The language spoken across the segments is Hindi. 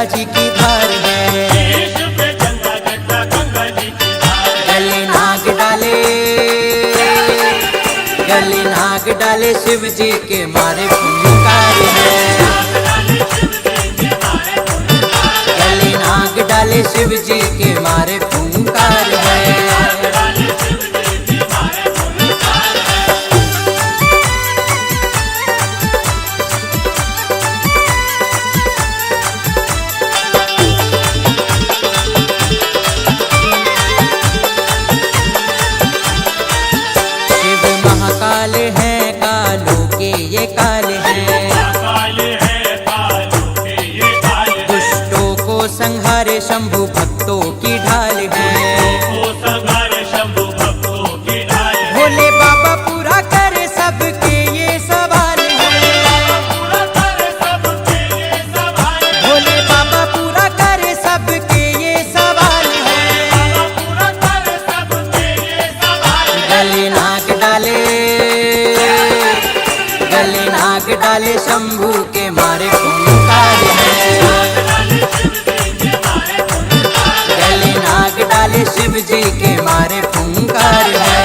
गंगा जी की धार है। गले नाग डाले, गले नाग डाले शिव जी के मारे फुंकार है। गले नाग डाले शिव जी के मारे फुंकार है। काल है कालों के ये काल है, दुष्टों को संहारे शंभु भक्तों की ढाल है। भोले बाबा पूरा करे सबके ये सवाल है। भोले बाबा पूरा करे सबके ये सवाल है। गले नाग डाले, गले नाग डाले शंभू के मारे फुंकार है। गले नाग डाले शिव जी के मारे फुंकार है।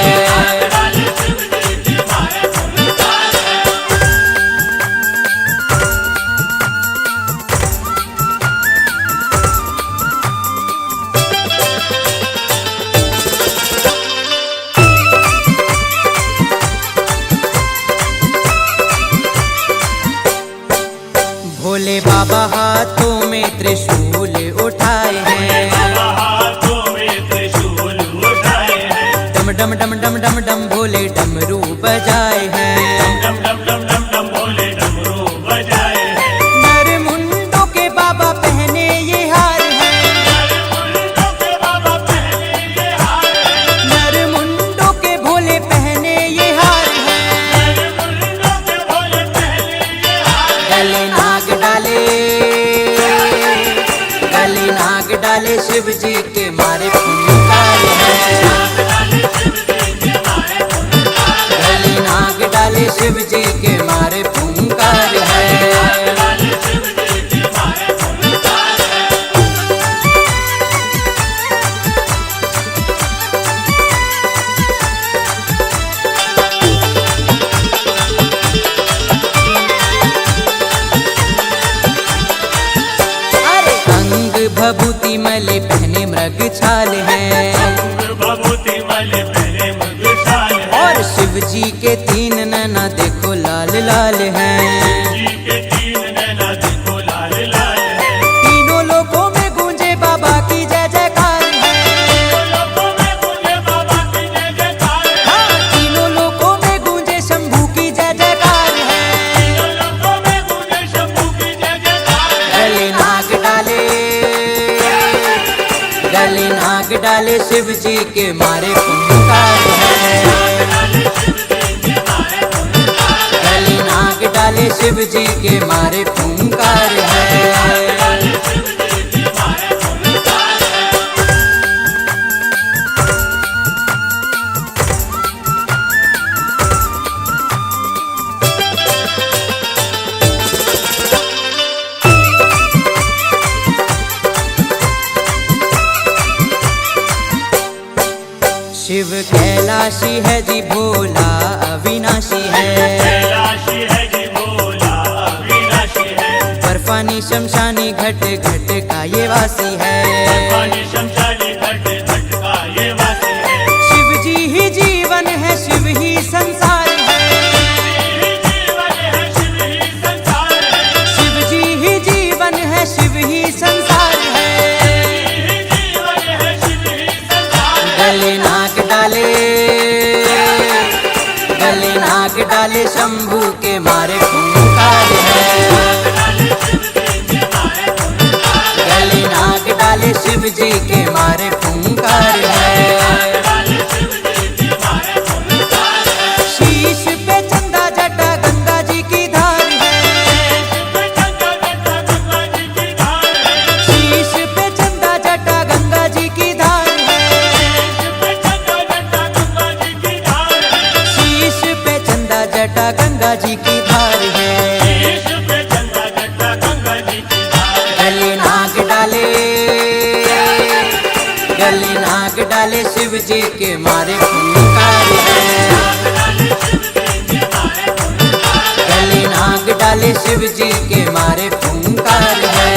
भोले बाबा हाथों में त्रिशूल उठाए हैं। डम डम डम डम डम डम भोले डमरू बजाए हैं। नर मुंडों के बाबा पहने ये हार हैं। नर मुंडों के भोले पहने ये हार हैं। गले नाग डाले, गले नाग डाले शिव जी के मारे फुंकार है। गले नाग डाले शिव जी के मारे फुंकार है। भभूति मले पहने मृग छाल है। और शिव जी के तीन नैना देखो लाल लाल हैं। तीनों लोकों में गूंजे बाबा की जय जयकार है। हाँ, तीनों लोकों में गूंजे शंभू की जय जयकार है। गले नाग डाले, गले नाग डाले शिव जी के मारे फुंकार है। गले नाग डाले शिव जी के मारे फुंकार है। शिव कैलाशी है जी भोला अविनाशी है। बर्फानी शमशानी घट घट का ये वासी है। शिव जी ही जीवन है, शिव ही संसार है। शिव जी ही जीवन है, शिव ही संसार है। गले नाग डाले, गले नाग डाले शंभू के मारे फुंकार है। गले नाग डाले शिव जी के मारे फुंकार है। शीश पे चंदा जटा गंगा जी की धार है। शीश पे चंदा जटा गंगा जी की धार है। शीश पे चंदा जटा गंगा जी की धार है। गले नाग मारे फुनकार है। गले नाग डाले शिव जी के मारे फुनकार है।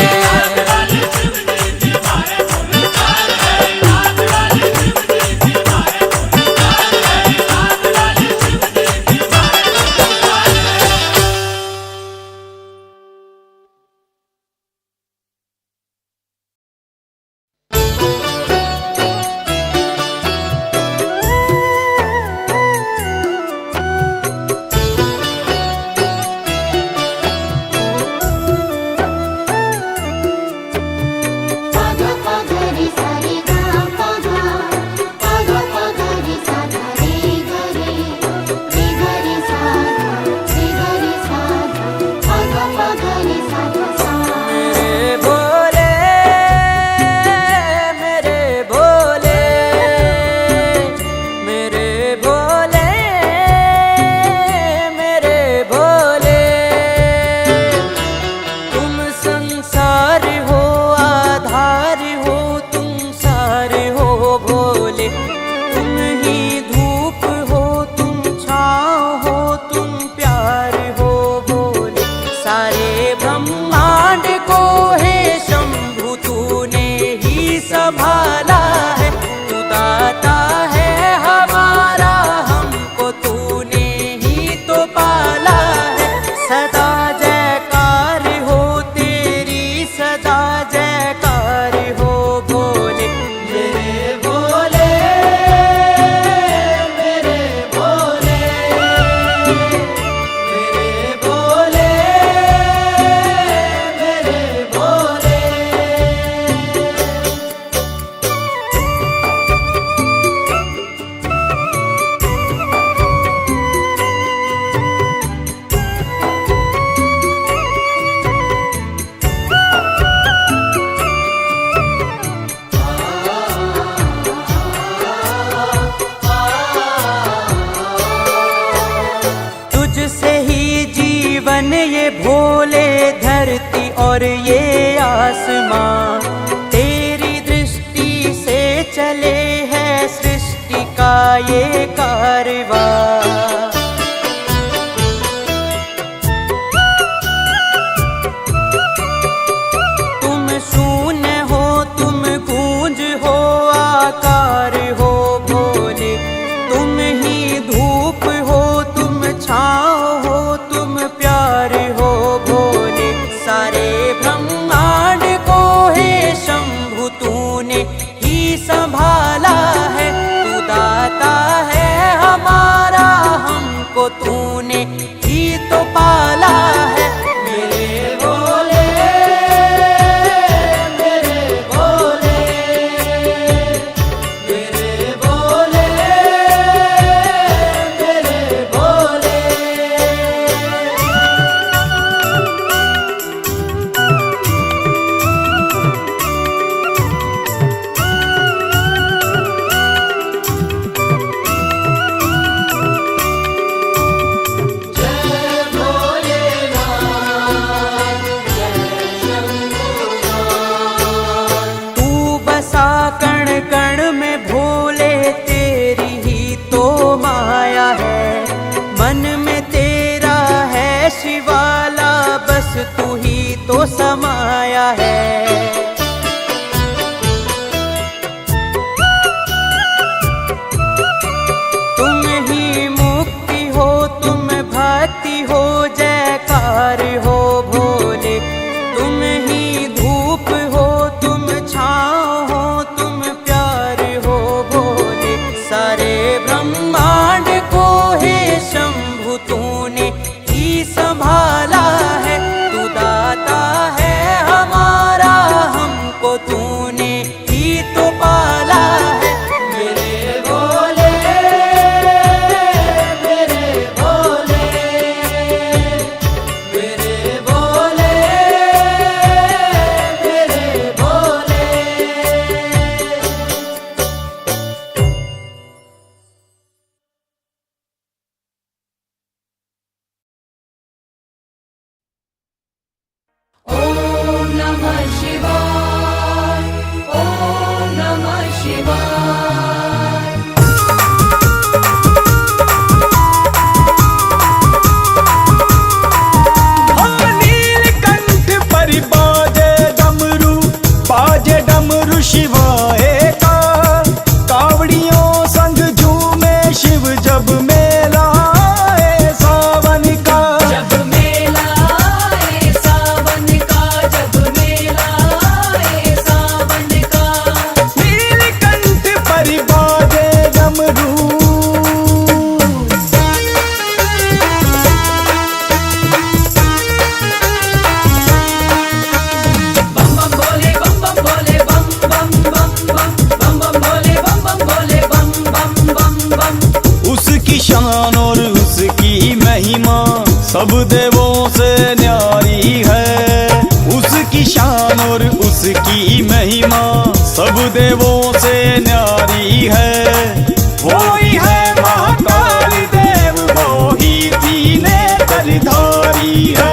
ये भोले धरती और ये आसमां, तेरी दृष्टि से चले है सृष्टि का ये कारवां। तुम शून्य हो, तुम गूंज हो, आकार हो भोले, तुम ही धूप हो, तुम छाँव हो, तुम प्यार हो भोले। सारे ब्रह्मांड को हे शंभु तूने ही संभाला है, तू दाता है हमारा, हमको तूने ही तो पाला है। मेरे भोले, मेरे भोले, मेरे भोले, मेरे भोले। कण कण में भोले तेरी ही तो माया है, मन में तेरा है शिवाला, बस तू ही तो समाया है। तुम ही मुक्ति हो, तुम भक्ति हो, जयकार हो भोले, तुम ही धूप हो, तुम छाँव हो, तुम प्यार हो भोले। सारे ब्रह्मांड को हे शंभु तूने ही संभाला है, तू दाता है हमारा, हमको तूने ही तो पाला है। मेरे भोले, मेरे भोले, मेरे भोले, मेरे भोले। ॐ नमः शिवाय, ॐ नमः शिवाय। महिमा सब देवों से न्यारी है। उसकी शान और उसकी महिमा सब देवों से न्यारी है। वो ही है महाकाल देव, वो ही तीन नेत्रधारी है।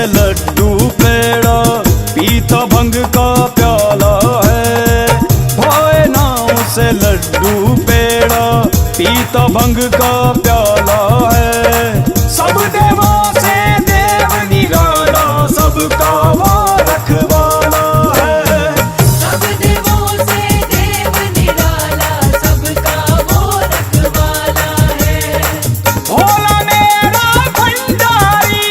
लड्डू पेड़ा पीता भंग का प्याला है। भाई नाव से लड्डू पेड़ा पीता भंग का प्याला है। सब देवों से देव निराला, सबका वो रखवाला है। सब देवों से देव निराला, सबका वो रखवाला है। भोला मेरा भंडारी,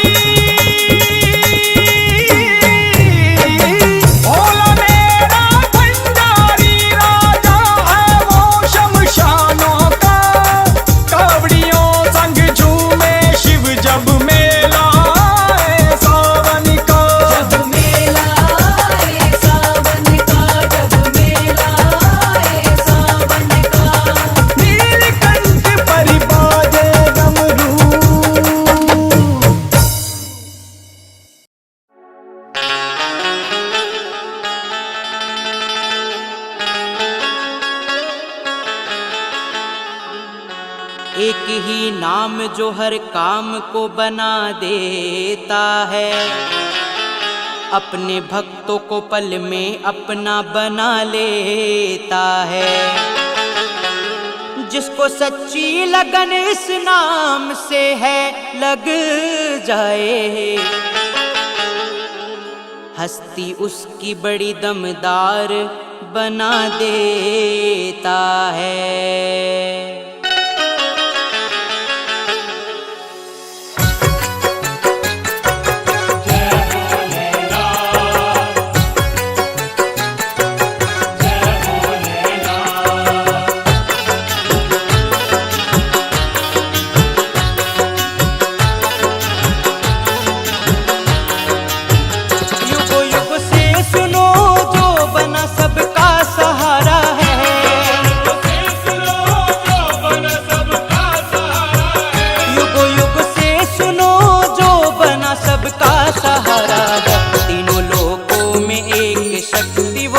एक ही नाम जो हर काम को बना देता है, अपने भक्तों को पल में अपना बना लेता है। जिसको सच्ची लगन इस नाम से है लग जाए, हस्ती उसकी बड़ी दमदार बना देता है।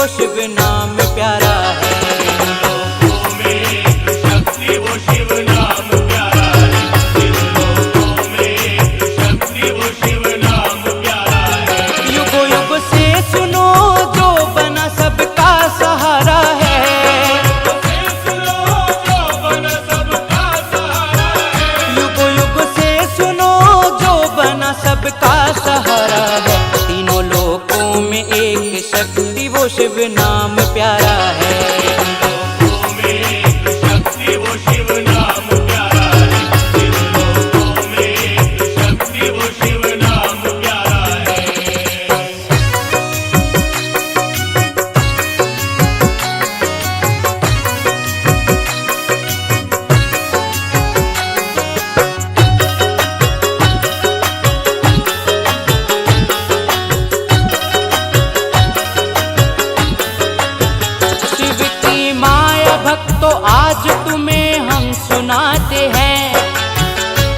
शिव नाम प्यारा है, लोगों में एक शक्ति वो शिव नाम प्यारा है। लोगों में एक शक्ति वो शिव नाम प्यारा है। युगो युग से सुनो जो बना सबका सहारा है। सुनो जो बना सबका सहारा है। युगो युग से सुनो जो बना सबका सहारा है। तीनों लोकों में एक शक्ति वो शिव नाम प्यारा है। लोगों में एक शक्ति वो शिव नाम प्यारा है। लोगों में एक शक्ति वो शिव नाम प्यारा है। तो आज तुम्हें हम सुनाते हैं,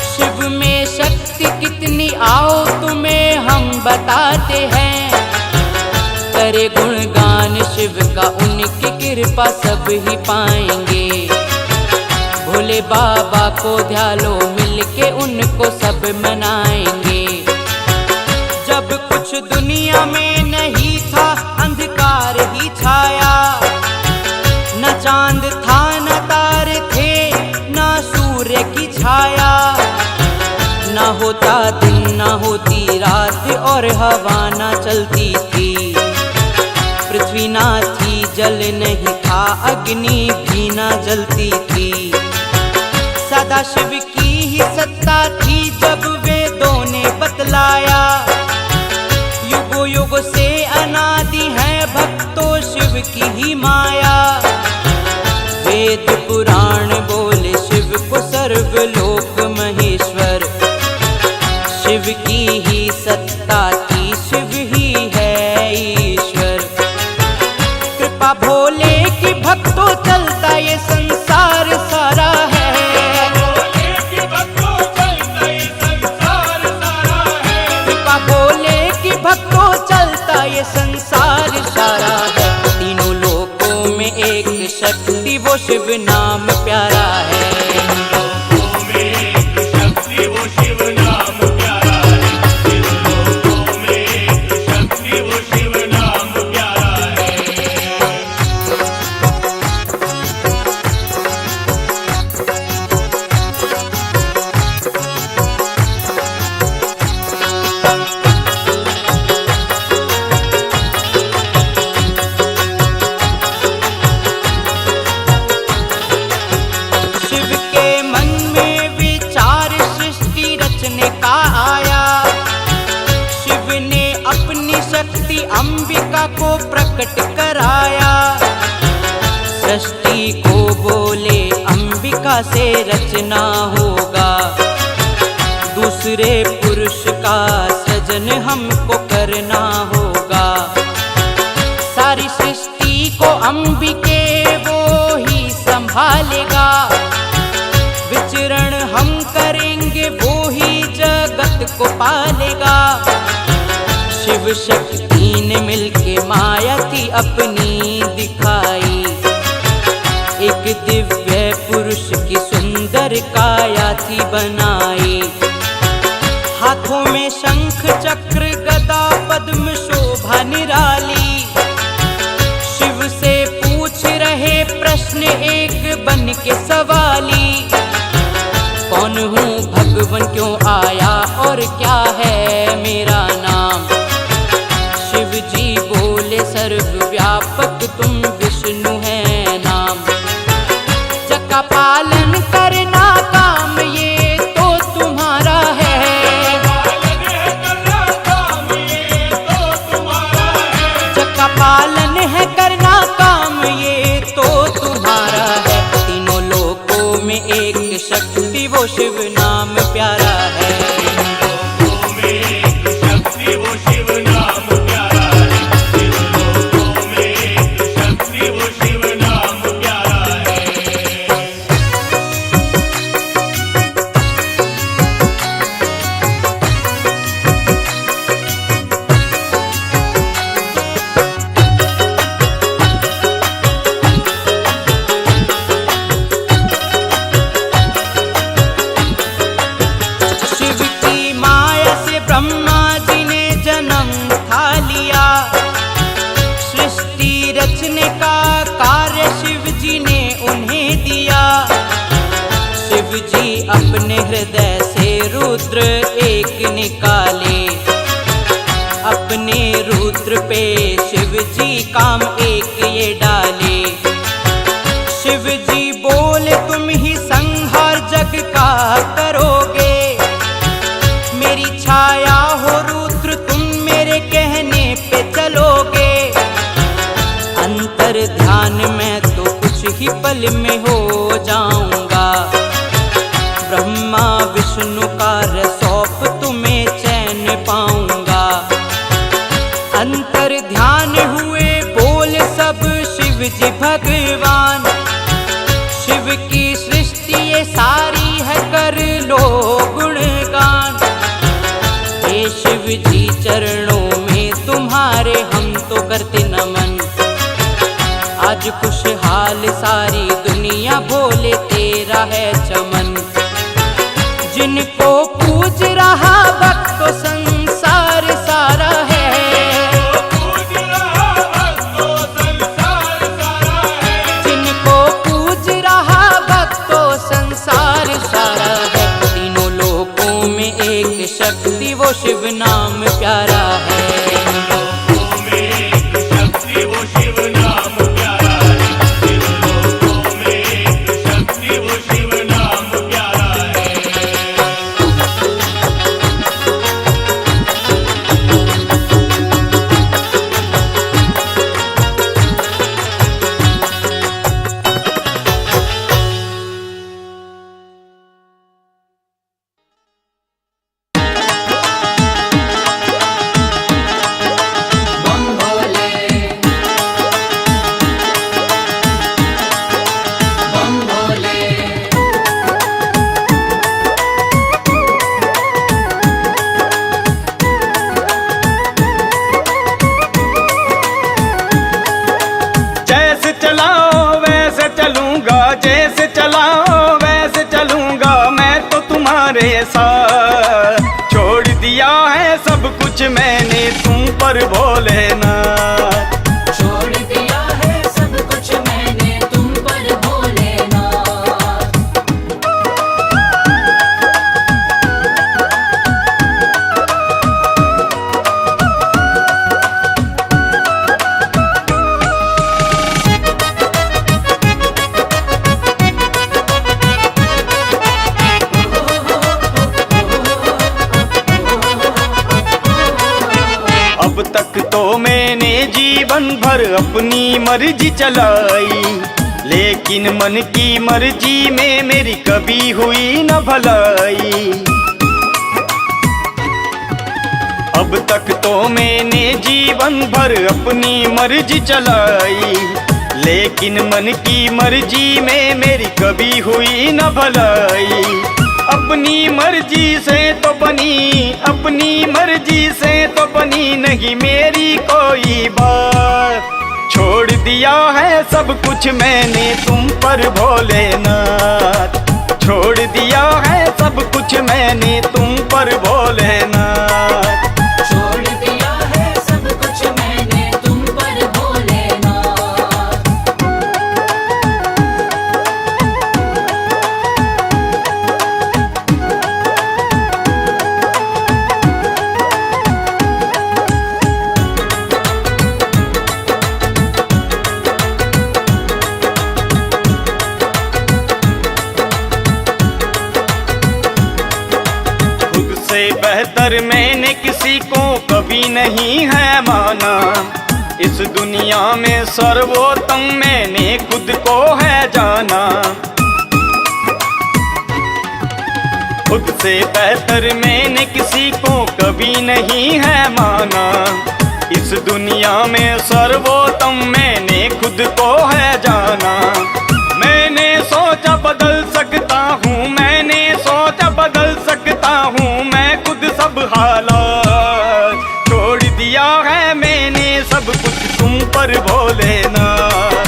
शिव में शक्ति कितनी आओ तुम्हें हम बताते हैं। करे गुणगान शिव का उनकी कृपा सब ही पाएंगे। भोले बाबा को ध्यालो मिलके उनको सब मनाएंगे। जब कुछ दुनिया में नहीं था अंधकार ही छाया, न चांद था न तारे थे न क्या दिन ना होती रात और हवा ना चलती थी। पृथ्वी ना थी जल नहीं था अग्नि भी ना जलती थी। सदा शिव की ही सत्ता थी जब वेदों ने बतलाया। युगो युग से अनादि है भक्तों शिव की ही माया। वेद पुराण बोले शिव को सर्वलोक महेश्वर। शिव की ही सत्ता थी शिव ही है ईश्वर। कृपा भोले की भक्तों चलता ये संसार सारा है। कृपा भोले की भक्तों चलता ये संसार सारा है। तीनों लोकों में एक शक्ति वो शिव नाम प्यारा है। अंबिका को प्रकट कराया। सृष्टि को बोले अंबिका से रचना होगा। दूसरे पुरुष का सृजन हमको करना होगा। सारी सृष्टि को अंबिके वो ही संभालेगा। विचरण हम करेंगे वो ही जगत को पालेगा। शिव शक्ति ने मिलके माया थी अपनी दिखाई। एक दिव्य पुरुष की सुंदर काया थी बनाई। हाथों में शंख चक्र गदा पद्म शोभा निराली। शिव से पूछ रहे प्रश्न एक बन के सवाली। कौन हूँ भगवान क्यों आया और क्या है मेरा नाम। शिव जी बोले सर्वव्यापक तुम विष्णु है नाम। जग का पालन करना काम ये तो तुम्हारा है। जग का पालन है करना काम ये तो तुम्हारा है। तीनों लोकों में एक शक्ति वो शिव नाम प्यारा है। रचने का कार्य शिव जी ने उन्हें दिया। शिव जी अपने हृदय से रुद्र एक निकाले। अपने रुद्र पे शिव जी काम एक ये डाले। शिव जी बोले तुम ही संहार जग का करोगे। मेरी छाया हो रुद्र तुम मेरे कहने पे चलोगे। अंतर ध्यान में तो कुछ ही पल में हो जाऊंगा। ब्रह्मा विष्णु का रसौप तुम्हें चैन पाऊंगा। अंतर ध्यान हुए बोल सब शिव जी भगवान। शिव की सृष्टि ये सारी है कर लो गुणगान। हे शिव जी चरणों में तुम्हारे हम तो करते नमन। आज खुशहाल सारी दुनिया भोले तेरा है चमन। जिनको पूज रहा भक्त तो संसार सारा है। जिनको पूज रहा भक्त तो संसार सारा है। तीनों लोकों में एक ये साथ। छोड़ दिया है सब कुछ मैंने तुम पर भोलेनाथ। छोड़ दिया है सब कुछ मैंने तुम पर भोलेनाथ। अब तक तो मैंने जीवन भर अपनी मर्जी चलाई, लेकिन मन की मर्जी में मेरी कभी हुई न भलाई। अब तक तो मैंने जीवन भर अपनी मर्जी चलाई, लेकिन मन की मर्जी में मेरी कभी हुई न भलाई। अपनी मर्जी से तो बनी, अपनी मर्जी से तो बनी नहीं मेरी कोई बात। छोड़ दिया है सब कुछ मैंने तुम पर भोलेनाथ। छोड़ दिया है सब कुछ मैंने तुम पर भोलेनाथ। छोड़ दिया है सब कुछ मैंने तुम पर भोलेनाथ। खुद से बेहतर मैंने किसी को कभी नहीं है माना। इस दुनिया में सर्वोत्तम मैंने खुद को है जाना। खुद से बेहतर मैंने किसी को कभी नहीं है माना। इस दुनिया में सर्वोत्तम मैंने खुद को है जाना। मैंने सोचा बदल सकता हूँ, मैंने सोचा बदल सकता हूँ मैं खुद सब हालात। छोड़ दिया है मैंने सब कुछ तुम पर भोलेनाथ।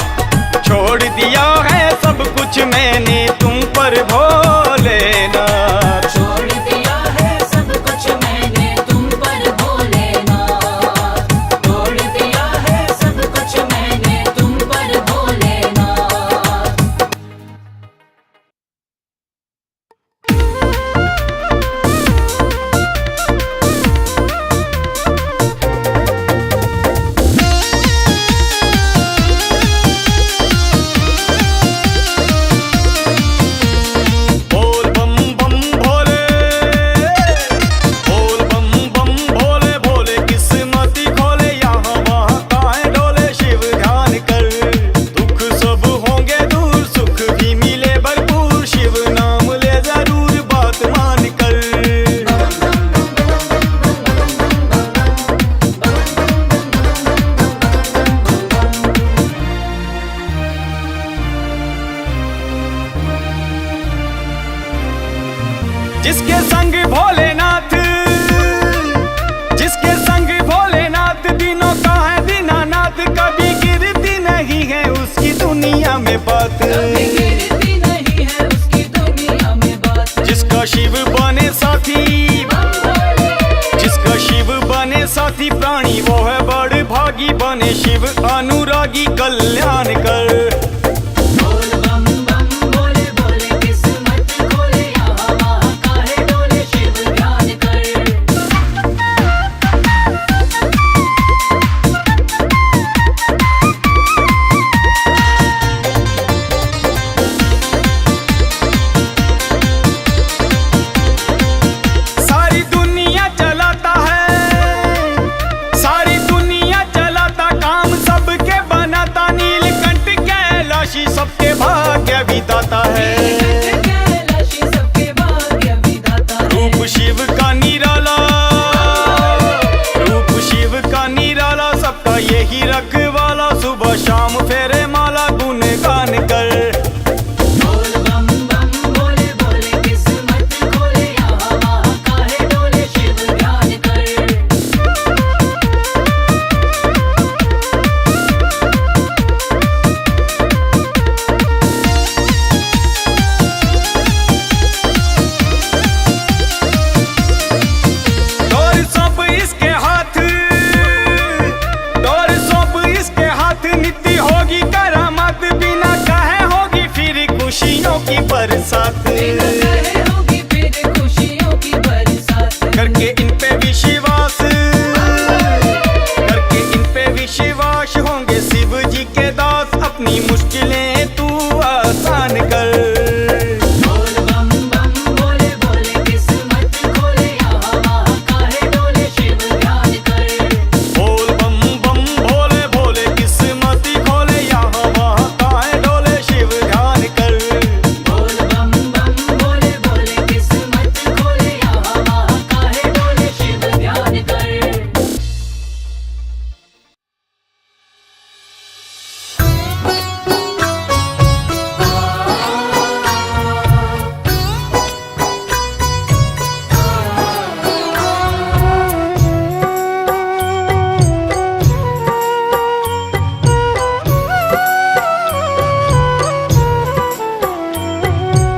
छोड़ दिया है सब कुछ मैंने तुम पर भोलेनाथ। छोड़ दिया है सब कुछ मैंने तुम पर भोलेनाथ। छोड़ दिया है सब कुछ मैंने तुम पर भोलेनाथ। बोल बम बम भोले, बोल बम बम भोले, भोले किस्मती खोले यहाँ वहाँ काहे डोले। शिव ध्यान कर दुख सब होंगे दूर, सुख भी मिले भरपूर। शिव नाम ले जरूर बात मान कर। जिसके संग भोलेनाथ, जिसके संग भोलेनाथ, दिनों का है दीनानाथ। कभी गिरती नहीं है उसकी दुनिया में बात। कभी गिरती नहीं है उसकी दुनिया में बात। जिसका शिव बने साथी, जिसका शिव बने साथी प्राणी, वो है बड़ भागी। बने शिव अनुरागी कल्याण कर। बोल बम बम बोले बोले किस्मत खोले यहाँ वहाँ काहे डोले। शिव ध्यान कर। सारी दुनिया चलाता है, सारी दुनिया चलाता काम सबके बनाता। नीलकंठ कैलाश साथ। रहे होगी फिर खुशियों की बरसात। करके इन पे विश्वास, करके इन पे विश्वास, होंगे शिव जी के दास, अपनी मुश्किलें तू आसान कर। बोल बम बम बोले बोले किस्मत खोले, यहाँ वहाँ काहे डोले शिव ध्यान कर। बोल बम बम भोले भोले किस्मत खोले, यहाँ वहाँ काहे डोले शिव ध्यान कर। बोल बम बम बोले बोले किस्मत खोले, यहाँ वहाँ काहे डोले शिव ध्यान कर।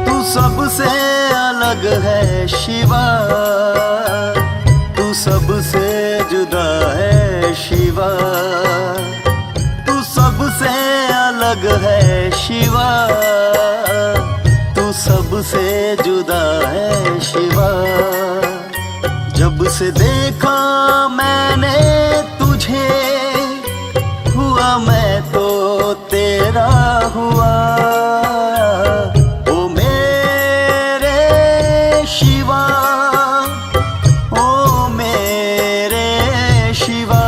तू सबसे अलग है शिवा, तू सबसे जुदा है शिवा। तू सबसे अलग है शिवा, तू सबसे जुदा है शिवा। जब से देखा मैंने तुझे, हुआ मैं तो तेरा हुआ। ओ मेरे शिवा, ओ मेरे शिवा।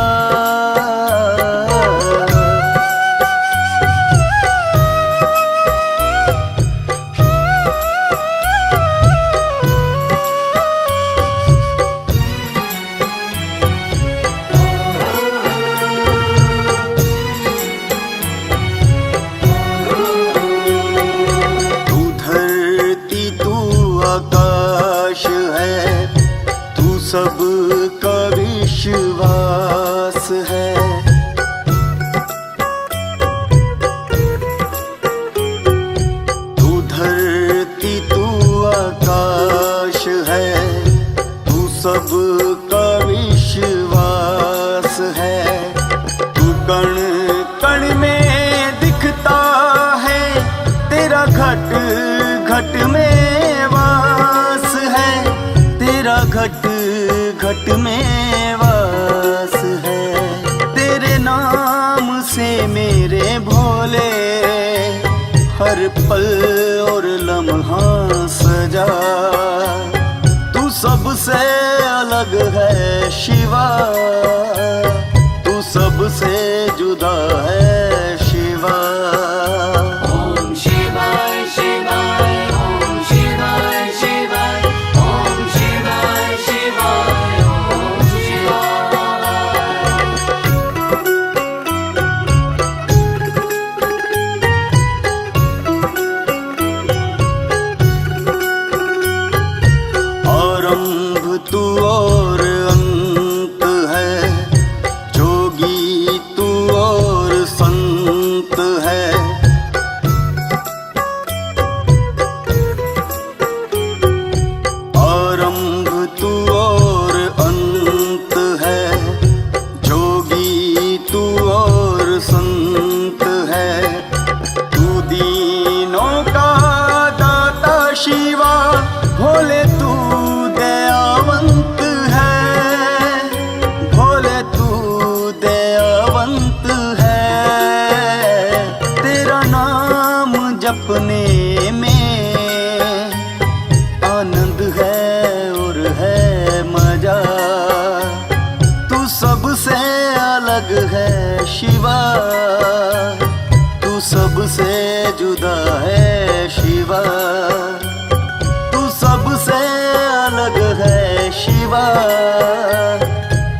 तू धरती तू आकाश है, तू सबका विश्वास है। तू धरती तू आकाश है, तू सबका विश्वास है। तू कण कण में दिखता है, तेरा घट घट में वास है, तेरा घट घट में वास है। तेरे नाम से मेरे भोले, हर पल और लम्हा सजा। तू सबसे अलग है शिवा, तू सबसे जुदा है शिवा। ओम शिवाय शिवाय, ओम शिवाय शिवाय, ओम शिवाय शिवाय, ओम शिवाय। आरंभ तू और अंत है, जोगी तू और संत है। आरंभ तू और अंत है, जोगी तू और संत है। तू दीनों का दाता शिवा, भोले तू दयावंत है, भोले तू दयावंत है। तेरा नाम जपने में आनंद है और है मजा। तू सबसे अलग है शिवा, तू सबसे जुदा है शिवा। तू सबसे अलग है शिवा,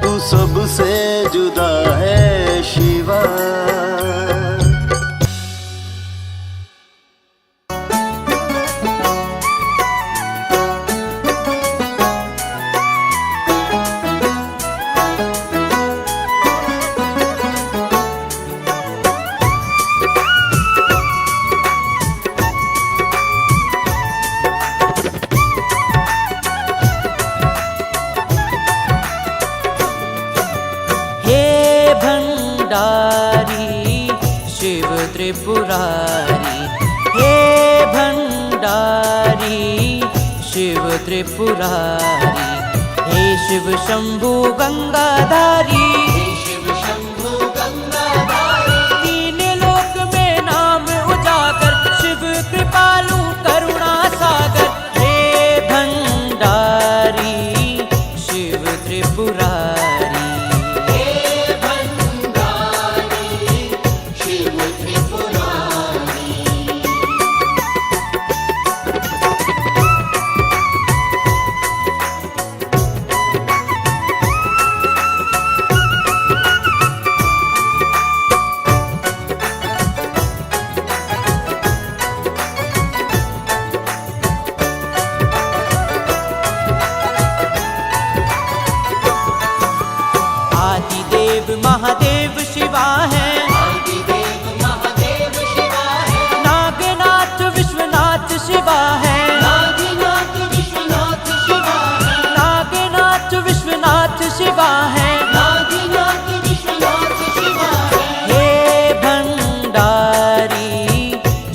तू सबसे जुदा है शिवा। त्रिपुरारी, हे भंडारी शिव त्रिपुरारी, हे शिव शंभु गंगाधारी, शिव शंभु गंगाधारी, तीन लोक में नाम उजागर, शिव कृपालु करुणा सागर, हे भंडारी शिव त्रिपुरारी, हे भंडारी शिव त्रिपुरारी। आदिदेव महादेव शिवा है, आदिदेव महादेव शिवा है, नागनाथ विश्वनाथ शिवा है, नागनाथ विश्वनाथ शिवा है, नागनाथ विश्वनाथ शिवा है, नागनाथ विश्वनाथ शिवा है। हे भंडारी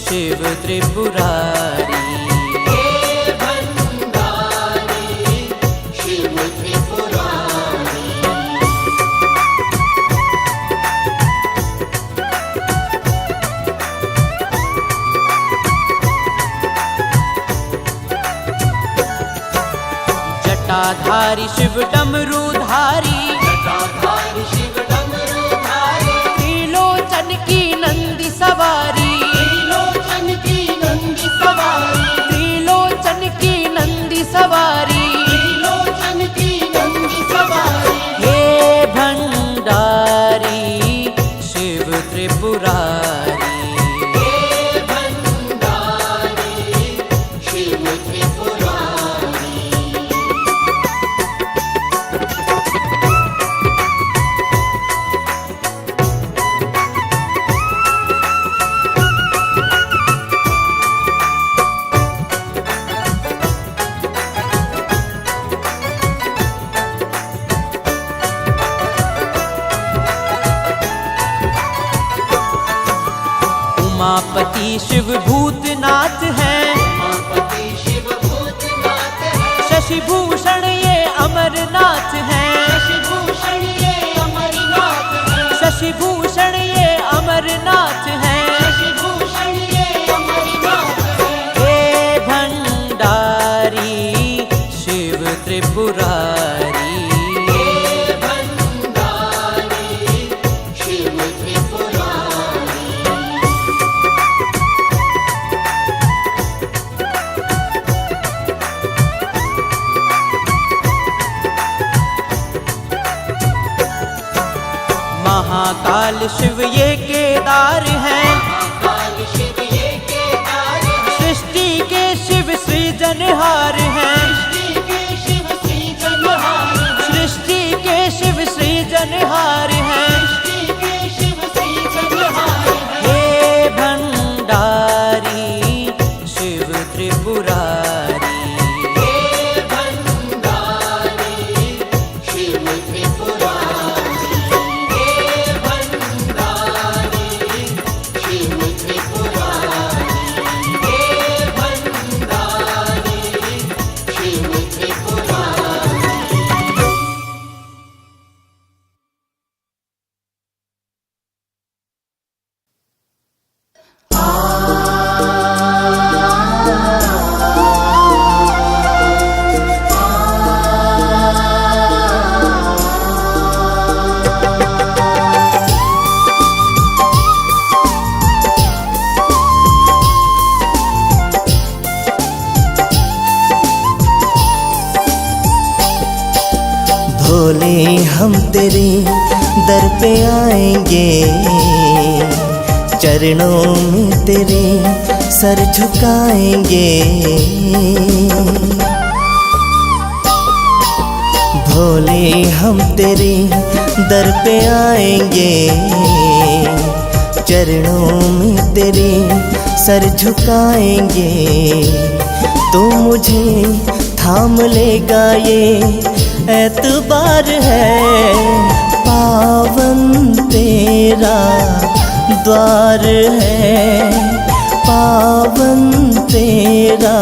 शिव त्रिपुरारी, हे भंडारी शिव त्रिपुरारी। जटाधारी शिव डमरूधारी, जटाधारी शिव डमरूधारी, त्रिलोचन की नंदी सवारी, त्रिलोचन की नंदी सवारी, त्रिलोचन की नंदी सवारी, त्रिलोचन की नंदी सवारी। हे भंडारी शिव त्रिपुरारी, हे भंडारी शिव त्रिपुरारी। उमापति शिव भूतनाथ है, उमापति शिव भूतनाथ है, शशिभूषण ये अमरनाथ है, शशिभूषण ये अमरनाथ है, शशिभूषण ये अमरनाथ है, शशिभूषण ये अमरनाथ है। हे भंडारी शिव त्रिपुरारी, हे भंडारी शिव त्रिपुरारी। महाकाल शिव ये केदार है, महाकाल शिव ये केदार है, सृष्टि के शिव सृजनहार है, सृष्टि के शिव सृजनहार है, सृष्टि के शिव सृजनहार है, सृष्टि के शिव सृजनहार है। हे भंडारी शिव त्रिपुरारी, हे भंडारी शिव त्रिपुरारी। हे भंडारी शिव त्रिपुरारी। हे भंडारी शिव त्रिपुरारी। भोले हम तेरे दर पे आएंगे, चरणों में तेरे सर झुकाएंगे। भोले हम तेरे दर पे आएंगे, चरणों में तेरे सर झुकाएंगे। तो मुझे थाम लेगा ये एतबार है, पावन तेरा द्वार है, पावन तेरा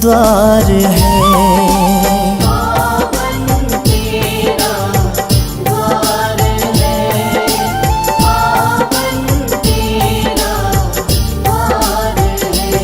द्वार है। पावन तेरा द्वार है, पावन तेरा द्वार है।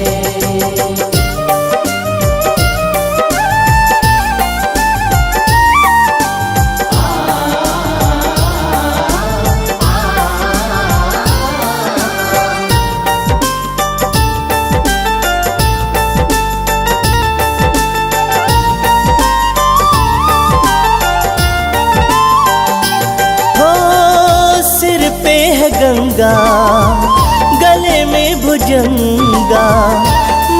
हो सिर पे है गंगा, गले में भुजंगा,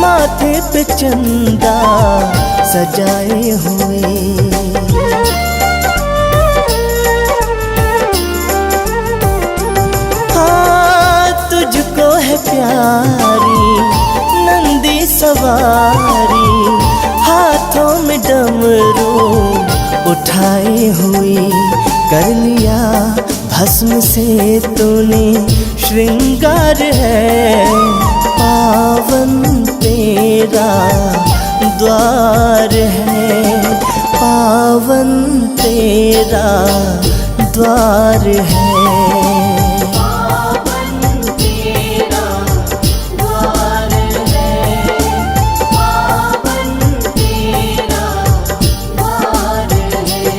माथे पे चंदा सजाए हुए। हाँ तुझको है प्यारी नंदी सवारी, हाथों में डमरू उठाए हुए। कर लिया भस्म से तूने श्रृंगार है, पावन तेरा द्वार है, पावन तेरा द्वार है। पावन तेरा द्वार है, पावन तेरा द्वार है।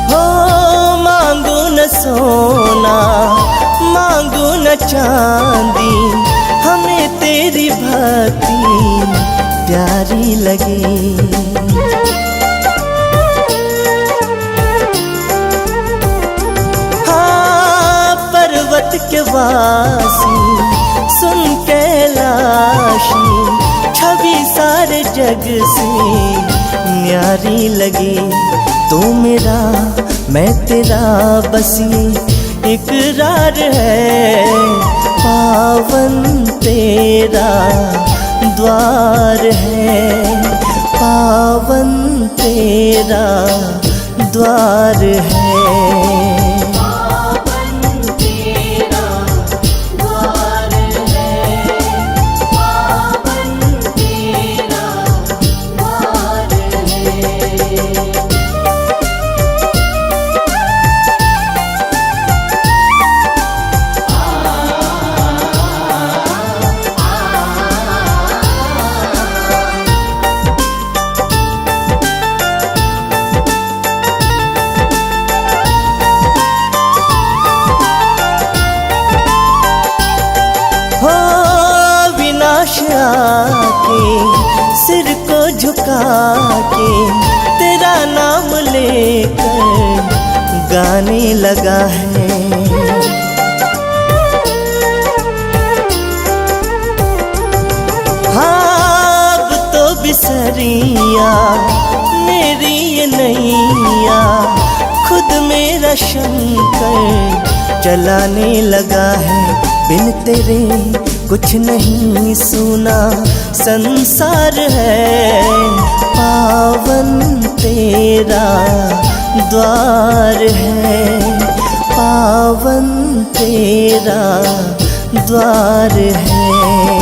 हो मांगू न सोना मांगू न चांदी, हमें तेरी भक्ति प्यारी लगी। हाँ पर्वत के वासी सुन कैलाशी, छवि सारे जग से न्यारी लगी। तू मेरा मैं तेरा बस ये इकरार है, पावन तेरा द्वार है, पावन तेरा द्वार है। पावन तेरा द्वार है, पावन तेरा द्वार है। हो विनाश आके सिर को झुका के तेरा नाम लेकर गाने लगा है। हाँ अब तो बिसरिया मेरी ये नैया, खुद मेरा शंकर चलाने लगा है। बिन तेरे कुछ नहीं सुना संसार है, पावन तेरा द्वार है, पावन तेरा द्वार है।